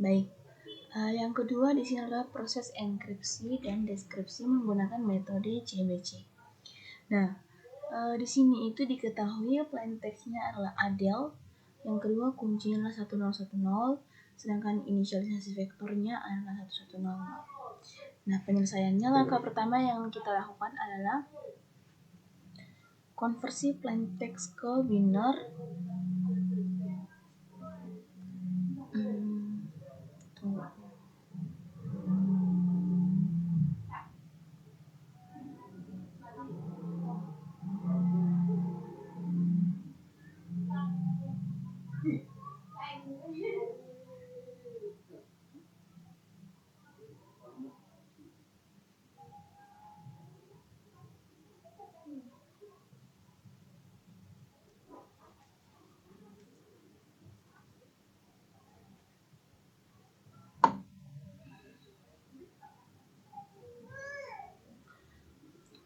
Baik, yang kedua di sini adalah proses enkripsi dan deskripsi menggunakan metode CBC. Nah, di sini itu diketahui plain text-nya adalah Adele, yang kedua kuncinya adalah 1010, sedangkan inisialisasi vektornya adalah 1100. Nah, penyelesaiannya langkah pertama yang kita lakukan adalah konversi plain text ke biner. Tunggu.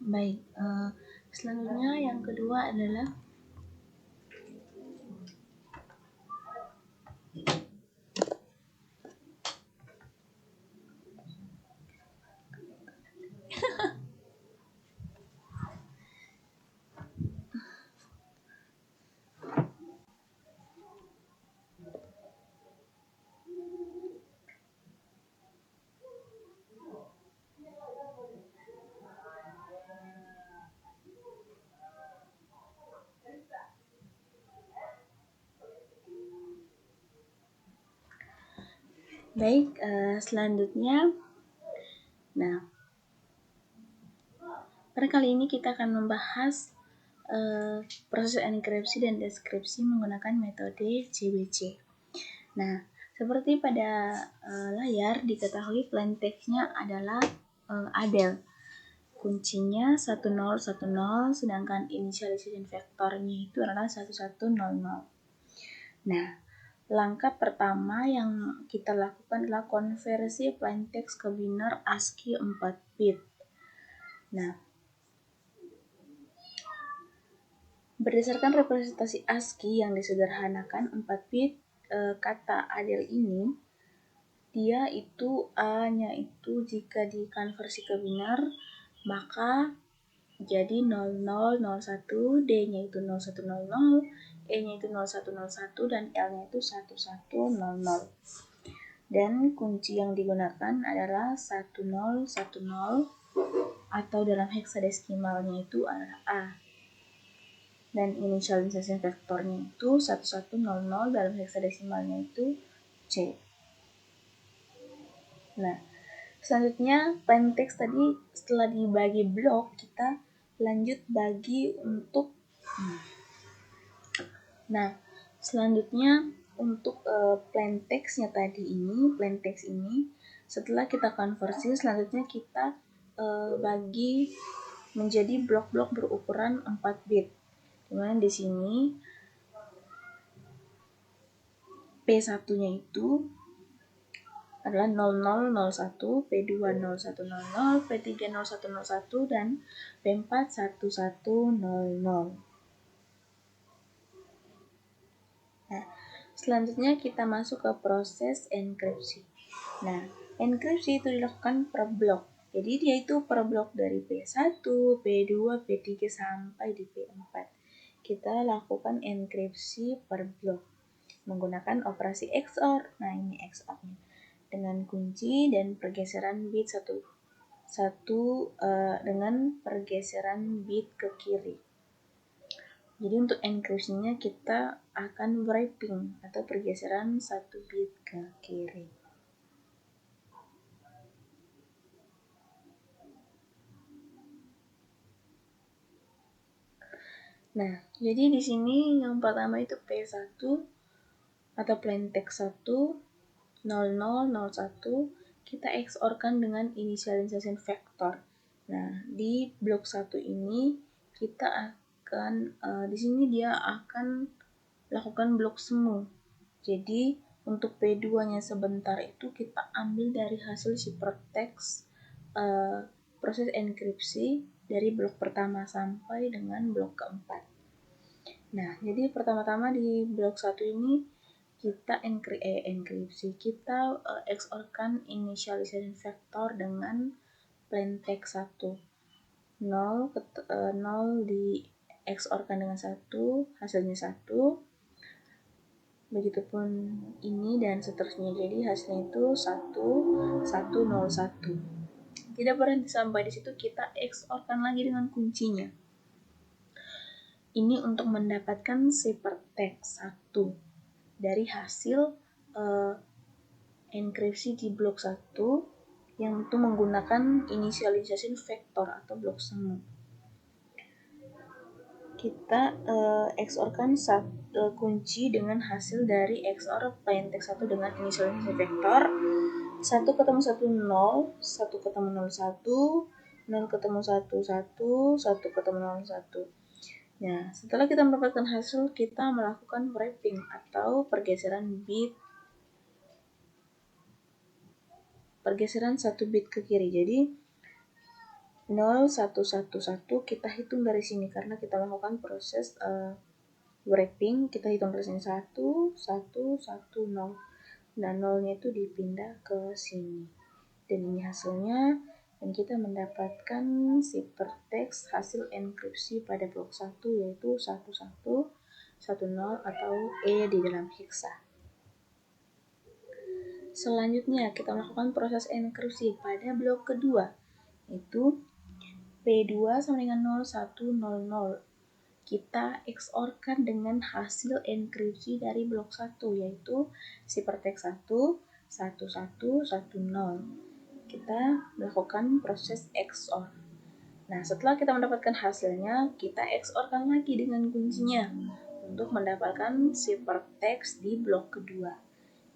Baik, selanjutnya yang kedua adalah selanjutnya. Nah, pada kali ini kita akan membahas proses enkripsi dan deskripsi menggunakan metode CBC. Nah, seperti pada layar diketahui plain text-nya adalah Adele. Kuncinya 1010, sedangkan inisialisasi vektornya itu adalah 1100. Nah, langkah pertama yang kita lakukan adalah konversi plain text ke biner ASCII 4 bit. Nah, berdasarkan representasi ASCII yang disederhanakan 4 bit kata Adele ini, dia itu A-nya itu jika dikonversi ke biner maka jadi 0001, D-nya itu 0100, E-nya itu 0101, dan L-nya itu 1100. Dan kunci yang digunakan adalah 1010 atau dalam heksadesimalnya itu adalah A. Dan inisialisasi vektornya itu 1100, dalam heksadesimalnya itu C. Nah, selanjutnya plain text tadi setelah dibagi blok, kita lanjut bagi untuk selanjutnya untuk plain text-nya tadi ini, plain text ini setelah kita konversi, selanjutnya kita bagi menjadi blok-blok berukuran 4 bit. Dimana di sini P1-nya itu adalah 0001, P2 0100, P3 0101, dan P4 1100. Nah, selanjutnya kita masuk ke proses enkripsi. Nah, enkripsi itu dilakukan per blok. Jadi dia itu per blok dari P1, P2, P3 sampai di P4. Kita lakukan enkripsi per blok menggunakan operasi XOR. Nah, ini XOR-nya dengan kunci dan pergeseran bit satu dengan pergeseran bit ke kiri. Jadi untuk enkripsinya kita akan wrapping atau pergeseran 1 bit ke kiri. Nah, jadi di sini yang pertama itu P1 atau plain text 1 0001 kita XOR-kan dengan inisialisasi vektor. Nah, di blok 1 ini kita akan di sini dia akan lakukan blok semu. Jadi untuk P2-nya sebentar itu kita ambil dari hasil ciphertext proses enkripsi dari blok pertama sampai dengan blok keempat. Nah, jadi pertama-tama di blok 1 ini kita enkripsi, kita XOR-kan initialization vector dengan plain text 1. 0 di XOR-kan dengan 1, hasilnya 1. Begitupun ini dan seterusnya. Jadi hasilnya itu 1, 1, 0, 1. Tidak berhenti sampai di situ, kita XOR-kan lagi dengan kuncinya. Ini untuk mendapatkan ciphertext 1 dari hasil enkripsi di blok 1 yang itu menggunakan initialization vector atau blok semu. Kita XOR-kan kunci dengan hasil dari XOR plain text 1 dengan initialization vector. 1 ketemu 1, 0, 1 ketemu 0, 1, 0 ketemu 1, 1, 1 ketemu 0, 1. Nah, setelah kita mendapatkan hasil, kita melakukan wrapping atau pergeseran satu bit ke kiri. Jadi 0, 1, 1, 1 kita hitung dari sini karena kita melakukan proses wrapping. Kita hitung dari sini 1, 1, 1, 0. Dan 0-nya itu dipindah ke sini. Dan ini hasilnya. Dan kita mendapatkan ciphertext hasil enkripsi pada blok 1 yaitu 11, 10 atau E di dalam heksa. Selanjutnya kita melakukan proses enkripsi pada blok kedua yaitu P2 sama dengan 0100. Kita XOR-kan dengan hasil enkripsi dari blok 1 yaitu ciphertext 1, 1110. Kita melakukan proses XOR. Nah, setelah kita mendapatkan hasilnya, kita XOR-kan lagi dengan kuncinya untuk mendapatkan ciphertext di blok kedua.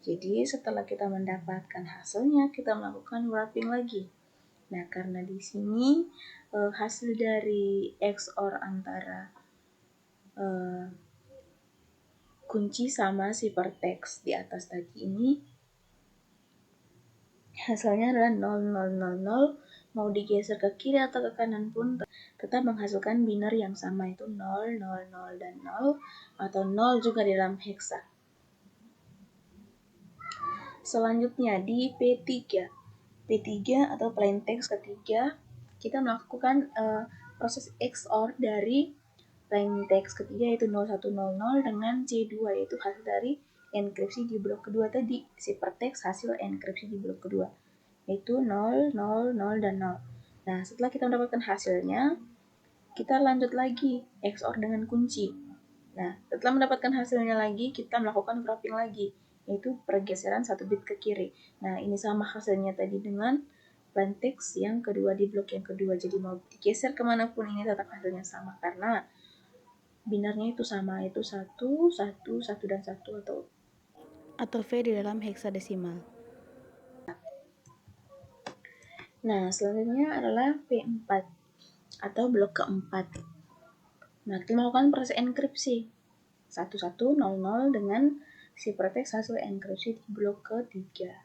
Jadi, setelah kita mendapatkan hasilnya, kita melakukan wrapping lagi. Nah, karena di sini hasil dari XOR antara kunci sama ciphertext di atas tadi ini hasilnya adalah 0000, mau digeser ke kiri atau ke kanan pun tetap menghasilkan binary yang sama, itu 0, 0, 0, dan 0, atau 0 juga di dalam heksa. Selanjutnya di P3 atau plain text ketiga, kita melakukan proses XOR dari plain text ketiga yaitu 0100 dengan C2 yaitu hasil dari enkripsi di blok kedua tadi, ciphertext hasil enkripsi di blok kedua yaitu 0, 0, 0, dan 0. Nah, setelah kita mendapatkan hasilnya, kita lanjut lagi XOR dengan kunci. Nah, setelah mendapatkan hasilnya lagi, kita melakukan wrapping lagi, yaitu pergeseran 1 bit ke kiri. Nah, ini sama hasilnya tadi dengan plain text yang kedua di blok yang kedua. Jadi mau digeser kemanapun ini tetap hasilnya sama karena binarnya itu sama, itu 1, 1, 1, dan 1 atau V di dalam heksadesimal. Nah, selanjutnya adalah P4 atau blok keempat. Nah, kita melakukan proses enkripsi 1100 dengan ciphertext hasil enkripsi di blok ketiga.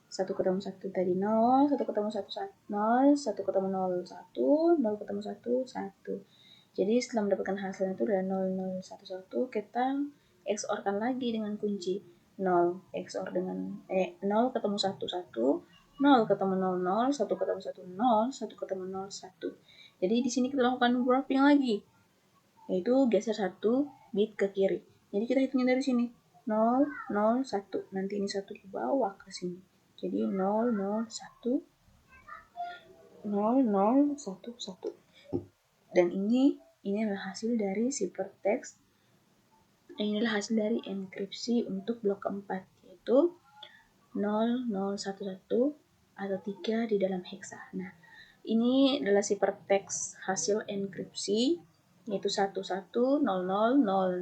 1 ketemu 1 tadi 0, 1 ketemu 1, 0, 1 ketemu 0, 1, 0 ketemu 1, 1. Jadi setelah mendapatkan hasilnya itu adalah 0, 0, 1, 1, kita XOR-kan lagi dengan kunci 0 XOR dengan 0 ketemu 1, 1, 0 ketemu 0, 0, 1 ketemu 1, 0, 1 ketemu 0, 1. Jadi di sini kita lakukan wrapping lagi, yaitu geser 1 bit ke kiri. Jadi kita hitungnya dari sini 0, 0, 1. Nanti ini 1 di bawah ke sini. Jadi 0, 0, 1, 0, 0, 1, 1. Dan ini adalah hasil dari ciphertext. Ini adalah hasil dari enkripsi untuk blok keempat, yaitu 0, 0, 1, 1 atau 3 di dalam heksa. Nah, ini adalah ciphertext hasil enkripsi yaitu 11 00 00 11 11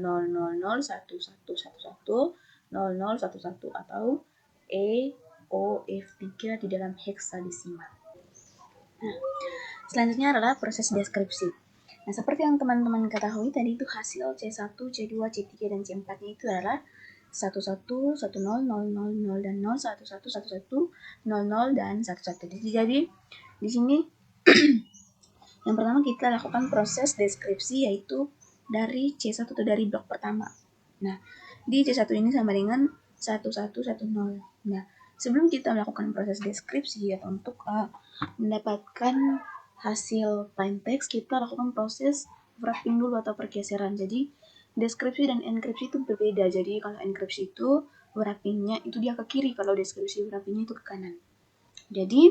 11 00 11 atau EOF3 di dalam heksadesimal. Nah, selanjutnya adalah proses deskripsi. Nah, seperti yang teman-teman ketahui tadi itu hasil C1, C2, C3, dan C4-nya itu adalah 11 10 00 00 dan 0 11 11 00 dan 11. Jadi di sini yang pertama kita lakukan proses deskripsi yaitu dari C1 atau dari blok pertama. Nah, di C1 ini sama dengan 1110. Nah, sebelum kita melakukan proses deskripsi atau untuk mendapatkan hasil plain text, kita lakukan proses wrapping dulu atau pergeseran. Jadi, deskripsi dan enkripsi itu berbeda. Jadi, kalau enkripsi itu wrappingnya itu dia ke kiri, kalau deskripsi wrappingnya itu ke kanan. Jadi,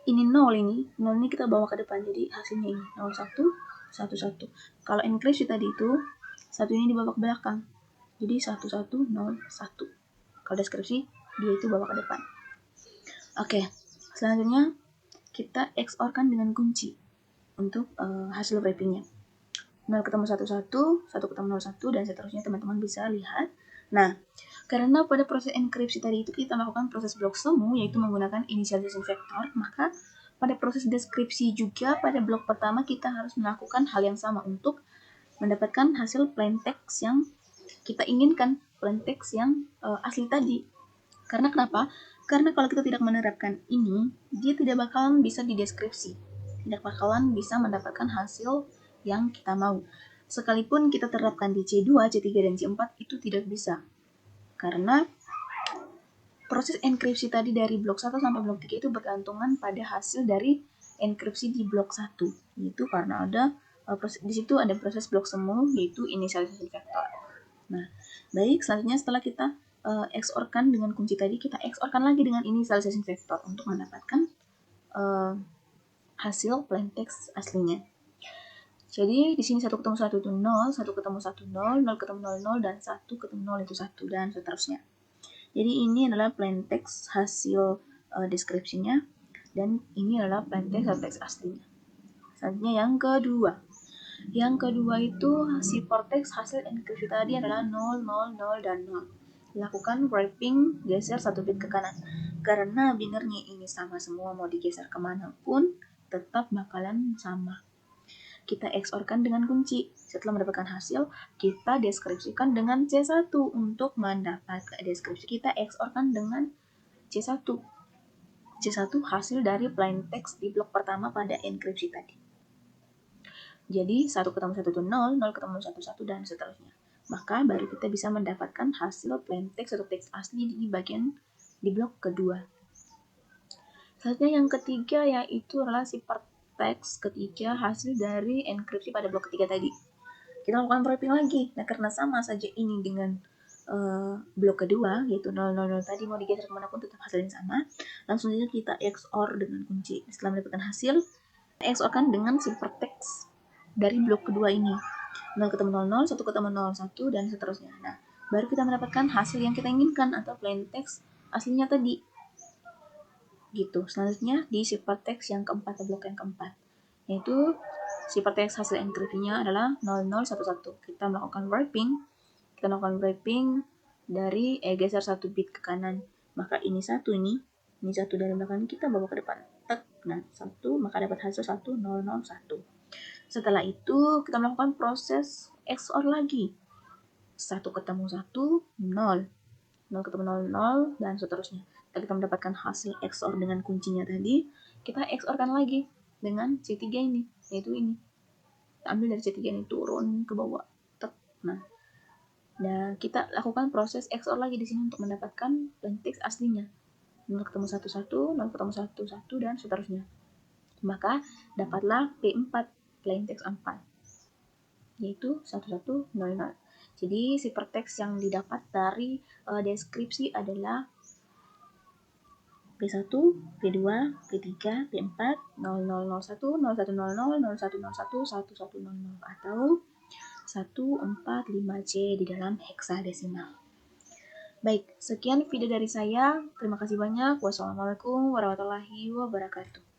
ini 0 ini kita bawa ke depan. Jadi, hasilnya ini 01, 11. Kalau enkripsi tadi itu, satu ini dibawa ke belakang. Jadi 1101. Kalau deskripsi, dia itu bawa ke depan. Oke, selanjutnya kita XOR-kan dengan kunci untuk hasil wrappingnya. 0 ketemu 11, 1 ketemu 01, dan seterusnya teman-teman bisa lihat. Nah, karena pada proses enkripsi tadi itu kita melakukan proses blok semu, yaitu menggunakan initialization vector, maka pada proses deskripsi juga pada blok pertama kita harus melakukan hal yang sama untuk mendapatkan hasil plain text yang kita inginkan, plain text yang asli tadi. Karena kenapa? Karena kalau kita tidak menerapkan ini, dia tidak bakalan bisa dideskripsi, tidak bakalan bisa mendapatkan hasil yang kita mau. Sekalipun kita terapkan di C2, C3, dan C4 itu tidak bisa. Karena proses enkripsi tadi dari blok 1 sampai blok 3 itu bergantungan pada hasil dari enkripsi di blok 1. Itu karena ada di situ ada proses blok semu, yaitu initialization vector. Nah, baik, selanjutnya setelah kita XOR-kan dengan kunci tadi, kita XOR-kan lagi dengan initialization vector untuk mendapatkan hasil plain text aslinya. Jadi di sini 1 ketemu 1 itu 0, 1 ketemu 1 0, 0 ketemu 0 0, dan 1 ketemu 0 itu 1, dan seterusnya. Jadi ini adalah plain text hasil deskripsinya, dan ini adalah plain text atau teks aslinya. Selanjutnya yang kedua. Yang kedua itu si vortex hasil enkripsi tadi adalah 0, 0, 0, dan 0. Lakukan wrapping, geser 1 bit ke kanan. Karena binarnya ini sama semua, mau digeser kemanapun, tetap bakalan sama. Kita XOR-kan dengan kunci. Setelah mendapatkan hasil, kita deskripsikan dengan C1. Untuk mendapatkan deskripsi, kita XOR-kan dengan C1. C1 hasil dari plain text di blok pertama pada enkripsi tadi. Jadi 1 ketemu 1 itu 0, 0 ketemu 1, 1, dan seterusnya. Maka baru kita bisa mendapatkan hasil plain text atau teks asli di bagian di blok kedua. Selanjutnya yang ketiga yaitu adalah sifar teks ketiga hasil dari enkripsi pada blok ketiga tadi. Kita lakukan wrapping lagi. Nah, karena sama saja ini dengan blok kedua, yaitu 000 tadi mau digeser kemanapun tetap hasilnya sama. Langsung saja kita XOR dengan kunci. Setelah mendapatkan hasil, XOR-kan dengan sifar teks dari blok kedua ini. 0 ketemu 00, 1 ketemu 01, dan seterusnya. Nah, baru kita mendapatkan hasil yang kita inginkan atau plain text aslinya tadi. Gitu. Selanjutnya di sifar teks yang keempat atau blok yang keempat, yaitu sifar teks hasil enkripsinya adalah 0011. Kita melakukan wrapping dari geser 1 bit ke kanan. Maka ini 1 ini 1 dari belakang kita bawa ke depan. Nah, 1 maka dapat hasil 1001. Setelah itu kita melakukan proses XOR lagi. 1 ketemu 1, 0. 0 ketemu 0, 0, dan seterusnya. Kita mendapatkan hasil XOR dengan kuncinya tadi, kita XOR-kan lagi dengan C3 ini, yaitu ini. Kita ambil dari C3 ini, turun ke bawah. Nah, kita lakukan proses XOR lagi di sini untuk mendapatkan plain text aslinya. 0 ketemu 1, 1, 0 ketemu 1, 1, dan seterusnya. Maka dapatlah P4, plain text 4, yaitu 1100. Jadi sifar teks yang didapat dari deskripsi adalah P1, P2, P3, P4, 0001, 0100, 0101, 1100, atau 145C di dalam heksadesimal. Baik, sekian video dari saya. Terima kasih banyak. Wassalamualaikum warahmatullahi wabarakatuh.